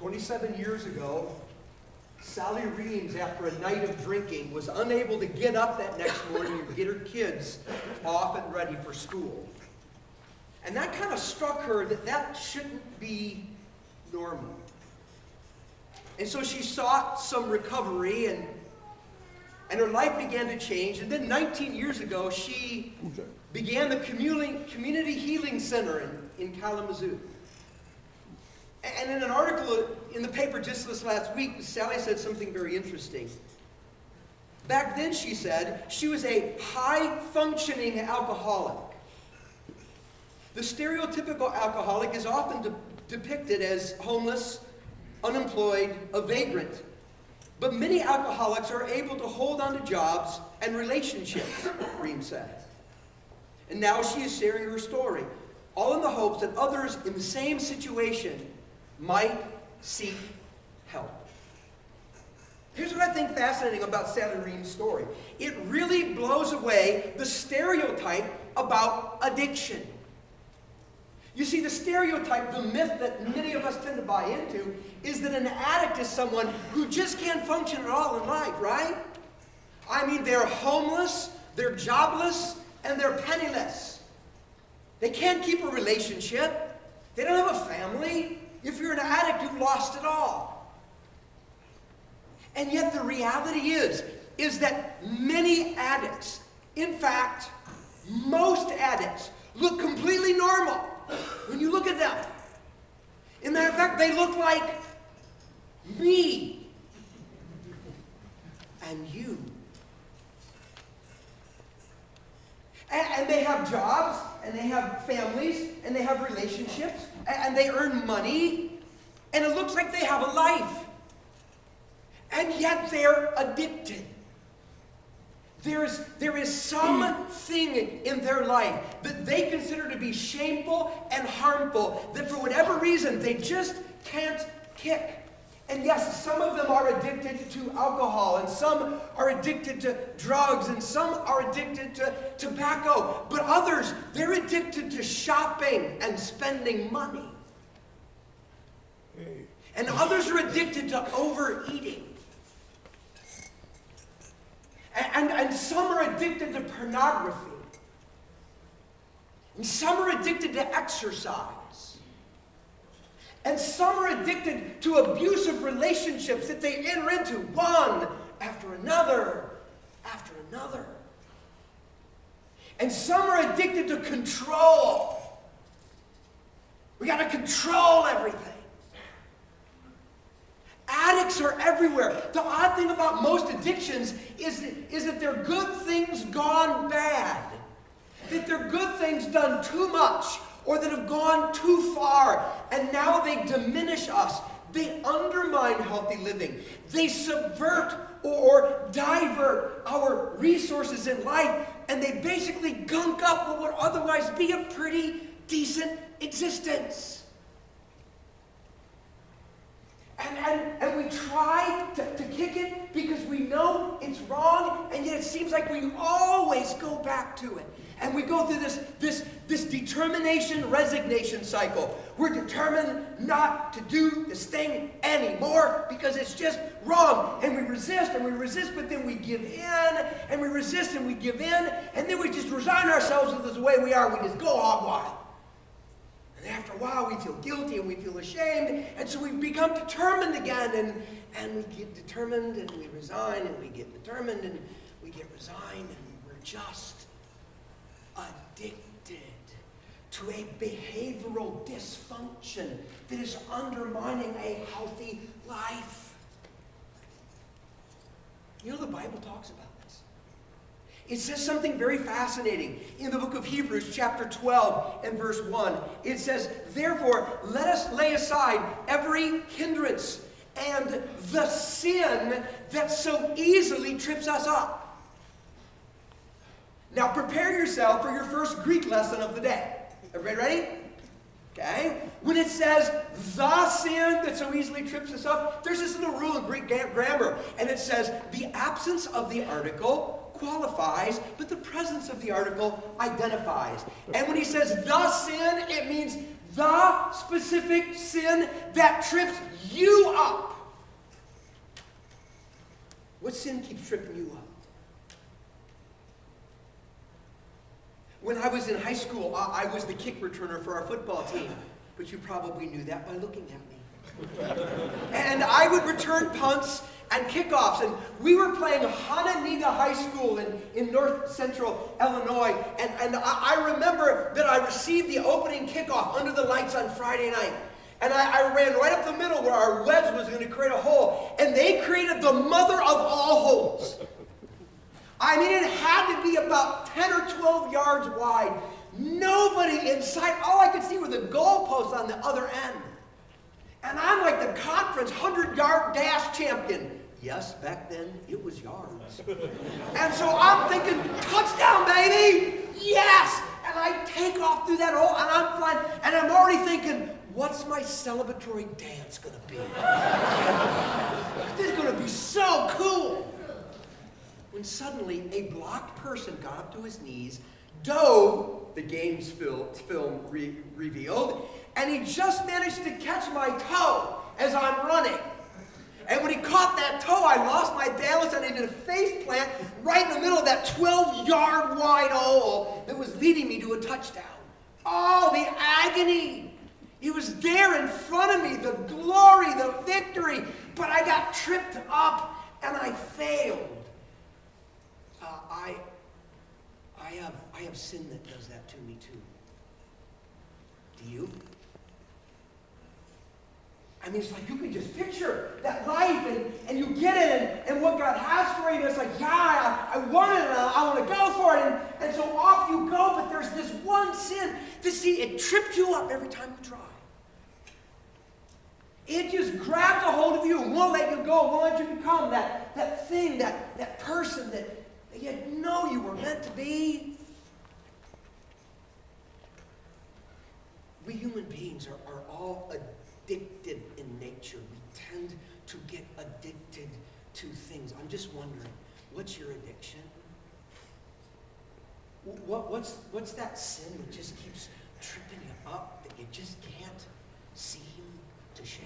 27 years ago, Sally Reams, after a night of drinking, was unable to get up that next morning and get her kids off and ready for school. And that kind of struck her that shouldn't be normal. And so she sought some recovery, and her life began to change. And then 19 years ago, she began the Community Healing Center in Kalamazoo. And in an article in the paper just this last week, Sally said something very interesting. Back then, she said, she was a high-functioning alcoholic. The stereotypical alcoholic is often depicted as homeless, unemployed, a vagrant. But many alcoholics are able to hold on to jobs and relationships, Reem said. And now she is sharing her story, all in the hopes that others in the same situation might seek help. Here's what I think fascinating about Sally Reem's story. It really blows away the stereotype about addiction. You see, the stereotype, the myth that many of us tend to buy into, is that an addict is someone who just can't function at all in life, right? I mean, they're homeless, they're jobless, and they're penniless. They can't keep a relationship. They don't have a family. If you're an addict, you've lost it all. And yet the reality is that many addicts, in fact, most addicts, look completely normal when you look at them. As a matter of fact, they look like me and you. And they have jobs, and they have families, and they have relationships, and they earn money, and it looks like they have a life. And yet they're addicted. There is something in their life that they consider to be shameful and harmful, that for whatever reason they just can't kick. And yes, some of them are addicted to alcohol, and some are addicted to drugs, and some are addicted to tobacco. But others, they're addicted to shopping and spending money. And others are addicted to overeating. And some are addicted to pornography. And some are addicted to exercise. And some are addicted to abusive relationships that they enter into one after another after another. And some are addicted to control. We got to control everything. Addicts are everywhere. The odd thing about most addictions is that they're good things gone bad. That they're good things done too much, or that have gone too far, and now they diminish us. They undermine healthy living. They subvert or divert our resources in life, and they basically gunk up what would otherwise be a pretty decent existence. And we try to kick it because we know it's wrong, and yet it seems like we always go back to it. And we go through this determination, resignation cycle. We're determined not to do this thing anymore because it's just wrong. And we resist, but then we give in, and we resist, and we give in, and then we just resign ourselves to this way we are. We just go hog wild. And after a while, we feel guilty, and we feel ashamed, and so we become determined again, and we get determined, and we resign, and we get determined, and we get resigned, and we're just addicted to a behavioral dysfunction that is undermining a healthy life. You know, the Bible talks about this. It says something very fascinating in the book of Hebrews, chapter 12 and verse 1. It says, "Therefore, let us lay aside every hindrance and the sin that so easily trips us up." Now prepare yourself for your first Greek lesson of the day. Everybody ready? Okay? When it says the sin that so easily trips us up, there's this little rule in Greek grammar, and it says the absence of the article qualifies, but the presence of the article identifies. And when he says the sin, it means the specific sin that trips you up. What sin keeps tripping you up? When I was in high school, I was the kick returner for our football team. But you probably knew that by looking at me. And I would return punts and kickoffs. And we were playing Hononegah High School in north central Illinois. And I remember that I received the opening kickoff under the lights on Friday night. And I ran right up the middle where our wedge was going to create a hole. And they created the mother of all holes. I mean, it had to be about 10 or 12 yards wide. Nobody in sight. All I could see were the goalposts on the other end. And I'm like the conference 100-yard dash champion. Yes, back then, it was yards. And so I'm thinking, touchdown, baby! Yes! And I take off through that hole, and I'm flying, and I'm already thinking, what's my celebratory dance going to be? This is going to be so cool. When suddenly a blocked person got up to his knees, dove, the game's film revealed, and he just managed to catch my toe as I'm running. And when he caught that toe, I lost my balance and I did a face plant right in the middle of that 12-yard wide hole that was leading me to a touchdown. Oh, the agony. It was there in front of me, the glory, the victory, but I got tripped up and I failed. I have sin that does that to me too. Do you? I mean, it's like you can just picture that life and you get it and what God has for you. And it's like, yeah, I want it and I want to go for it. And so off you go, but there's this one sin. It tripped you up every time you try. It just grabs a hold of you and won't let you go, won't let you become that thing, that person that you know you were meant to be. We human beings are all addicted in nature. We tend to get addicted to things. I'm just wondering, what's your addiction? What's that sin that just keeps tripping you up, that you just can't seem to shake?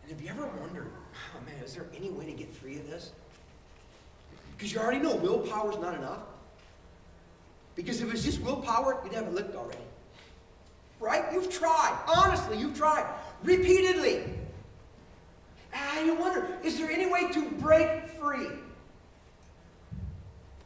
And have you ever wondered, oh man, is there any way to get free of this? Because you already know willpower's not enough. Because if it was just willpower, you'd have it licked already. Right? You've tried. Honestly, you've tried. Repeatedly. And you wonder, is there any way to break free?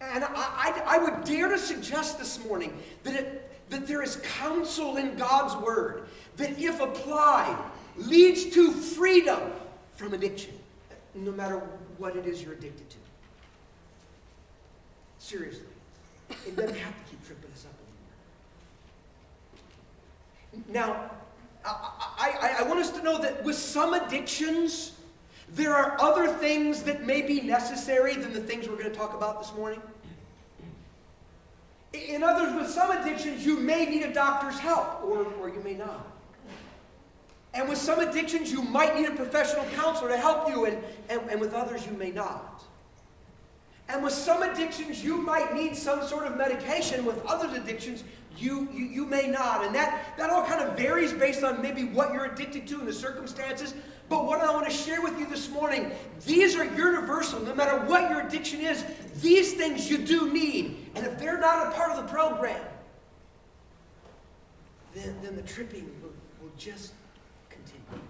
And I would dare to suggest this morning that there is counsel in God's Word that, if applied, leads to freedom from addiction, no matter what it is you're addicted to. Seriously. It doesn't have to keep tripping us up anymore. Now, I want us to know that with some addictions, there are other things that may be necessary than the things we're going to talk about this morning. In other words, with some addictions, you may need a doctor's help, or you may not. And with some addictions, you might need a professional counselor to help you, and with others, you may not. And with some addictions, you might need some sort of medication. With other addictions, you may not. And that all kind of varies based on maybe what you're addicted to and the circumstances. But what I want to share with you this morning, these are universal. No matter what your addiction is, these things you do need. And if they're not a part of the program, then the tripping will just continue.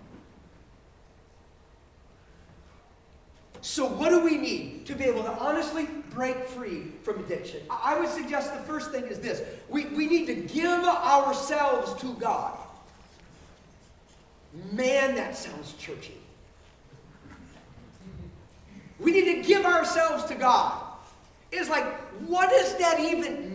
So what do we need to be able to honestly break free from addiction? I would suggest the first thing is this. We need to give ourselves to God. Man, that sounds churchy. We need to give ourselves to God. It's like, what does that even